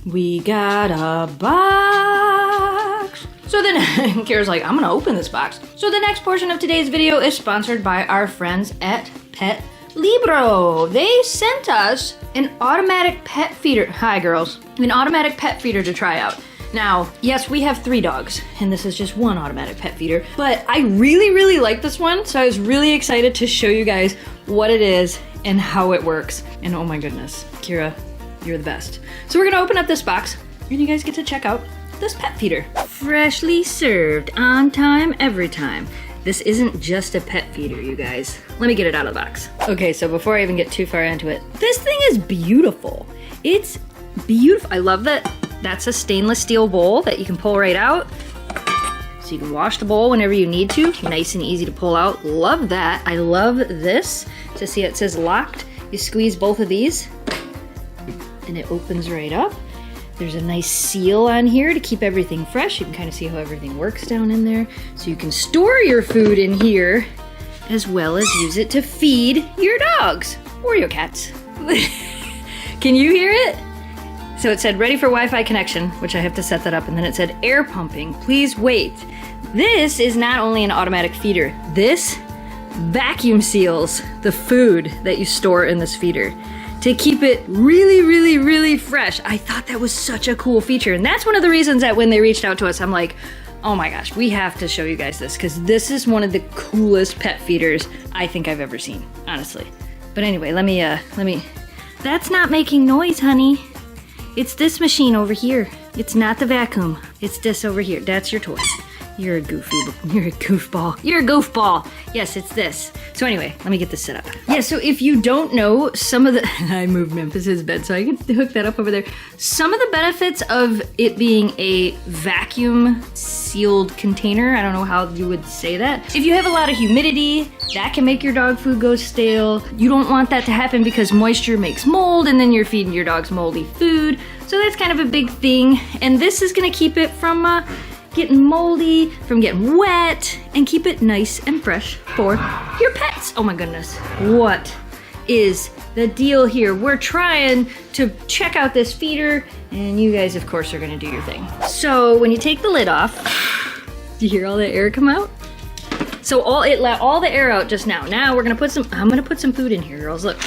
We got a box. So then Kara's like, I'm gonna open this box. So the next portion of today's video is sponsored by our friends at PETLIBRO. They sent us an automatic pet feeder. Hi girls. An automatic pet feeder to try out. Now, yes, we have 3 dogs, and this is just one automatic pet feeder, but I really like this one, so I was really excited to show you guys what it is and how it works. And oh my goodness, Kira, you're the best. So we're gonna open up this box, and you guys get to check out this pet feeder. Freshly served, on time, every time. This isn't just a pet feeder, you guys. Let me get it out of the box. Okay, so before I even get too far into it, this thing is beautiful. It's beautiful. I love that that's a stainless steel bowl that you can pull right out. So you can wash the bowl whenever you need to. Nice and easy to pull out. Love that. I love this. To see it says locked. You squeeze both of these and it opens right up. There's a nice seal on here to keep everything fresh. You can kind of see how everything works down in there. So you can store your food in here as well as use it to feed your dogs or your cats. Can you hear it? So it said ready for Wi-Fi connection, which I have to set that up, and then it said air pumping, please wait. This is not only an automatic feeder, this vacuum seals the food that you store in this feeder to keep it really fresh. I thought that was such a cool feature, and that's one of the reasons that when they reached out to us, I'm like, oh my gosh, we have to show you guys this, because this is one of the coolest pet feeders I think I've ever seen, honestly. But anyway, let me, that's not making noise, honey. It's this machine over here. It's not the vacuum. It's this over here. That's your toy. You're a goofball. You're a goofball. Yes, it's this. So anyway, let me get this set up. Yeah, so if you don't know, some of the... I moved Memphis's bed so I can hook that up over there. Some of the benefits of it being a vacuum sealed container, I don't know how you would say that. If you have a lot of humidity, that can make your dog food go stale. You don't want that to happen because moisture makes mold and then you're feeding your dogs moldy food. So that's kind of a big thing. And this is gonna keep it from getting moldy, from getting wet, and keep it nice and fresh for your pets. Oh my goodness, what is the deal here? We're trying to check out this feeder, and you guys, of course, are gonna do your thing. So when you take the lid off, do you hear all the air come out? So it let all the air out just now. Now we're gonna put some, I'm gonna put some food in here, girls. Look,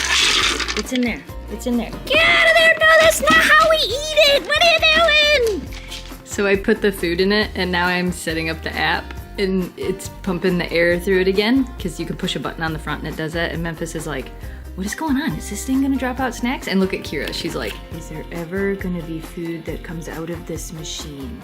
it's in there, it's in there. Get out of there, no, that's not how we eat it. What are you doing? So I put the food in it, and now I'm setting up the app, and it's pumping the air through it again, because you can push a button on the front and it does that, and Memphis is like, what is going on? Is this thing gonna drop out snacks? And look at Kira, she's like, is there ever gonna be food that comes out of this machine?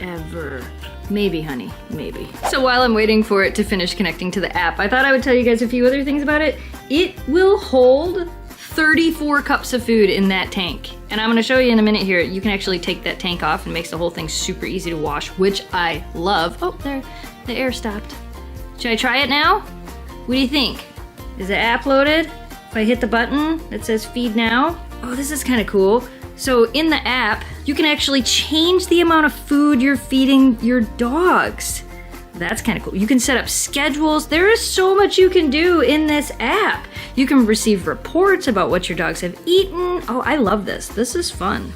Ever. Maybe, honey, maybe. So while I'm waiting for it to finish connecting to the app, I thought I would tell you guys a few other things about it. It will hold 34 cups of food in that tank. And I'm gonna show you in a minute here, you can actually take that tank off and it makes the whole thing super easy to wash, which I love. Oh, there, the air stopped. Should I try it now? What do you think? Is the app loaded? If I hit the button that says feed now? Oh, this is kind of cool. So in the app, you can actually change the amount of food you're feeding your dogs. That's kind of cool. You can set up schedules. There is so much you can do in this app. You can receive reports about what your dogs have eaten. Oh, I love this. This is fun.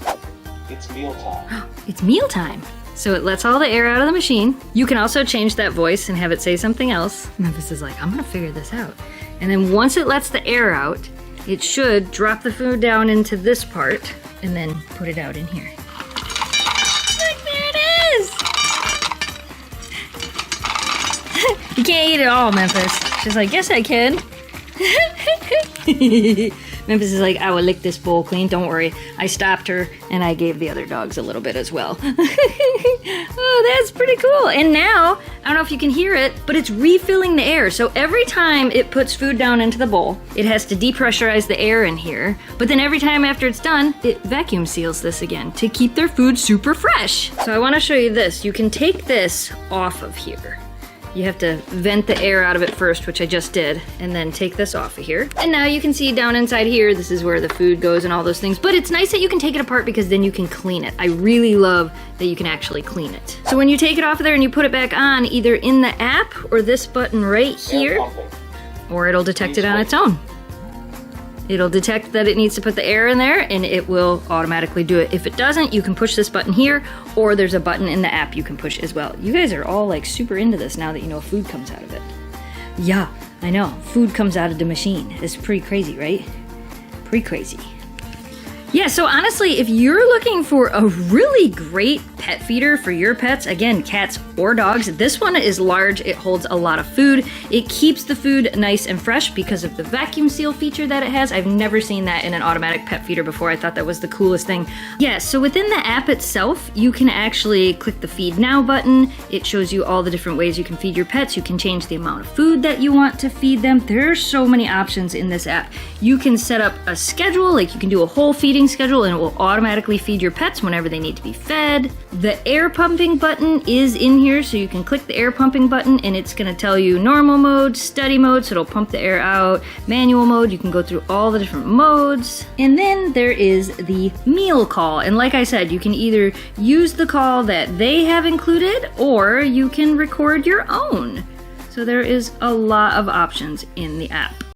It's mealtime. It's mealtime. So it lets all the air out of the machine. You can also change that voice and have it say something else. Memphis is like, I'm gonna figure this out. And then once it lets the air out, it should drop the food down into this part and then put it out in here. Look, there it is! You can't eat it all, Memphis. She's like, yes I can. Memphis is like, I will lick this bowl clean, don't worry. I stopped her and I gave the other dogs a little bit as well. Oh, that's pretty cool. And now, I don't know if you can hear it, but it's refilling the air. So every time it puts food down into the bowl, it has to depressurize the air in here. But then every time after it's done, it vacuum seals this again to keep their food super fresh. So I want to show you this. You can take this off of here. You have to vent the air out of it first, which I just did, and then take this off of here. And now you can see down inside here, this is where the food goes and all those things. But it's nice that you can take it apart because then you can clean it. I really love that you can actually clean it. So when you take it off of there and you put it back on, either in the app or this button right here, or it'll detect it on its own. It'll detect that it needs to put the air in there and it will automatically do it. If it doesn't, you can push this button here, or there's a button in the app you can push as well. You guys are all like super into this now that you know food comes out of it. Yeah, I know. Food comes out of the machine. It's pretty crazy, right? Pretty crazy. Yeah, so honestly, if you're looking for a really great pet feeder for your pets, again, cats or dogs, this one is large. It holds a lot of food. It keeps the food nice and fresh because of the vacuum seal feature that it has. I've never seen that in an automatic pet feeder before. I thought that was the coolest thing. Yeah, so within the app itself, you can actually click the Feed Now button. It shows you all the different ways you can feed your pets. You can change the amount of food that you want to feed them. There are so many options in this app. You can set up a schedule, like you can do a whole feeding schedule and it will automatically feed your pets whenever they need to be fed. The air pumping button is in here, so you can click the air pumping button and it's going to tell you normal mode, steady mode, so it'll pump the air out, manual mode, you can go through all the different modes. And then there is the meal call, and like I said, you can either use the call that they have included or you can record your own. So there is a lot of options in the app.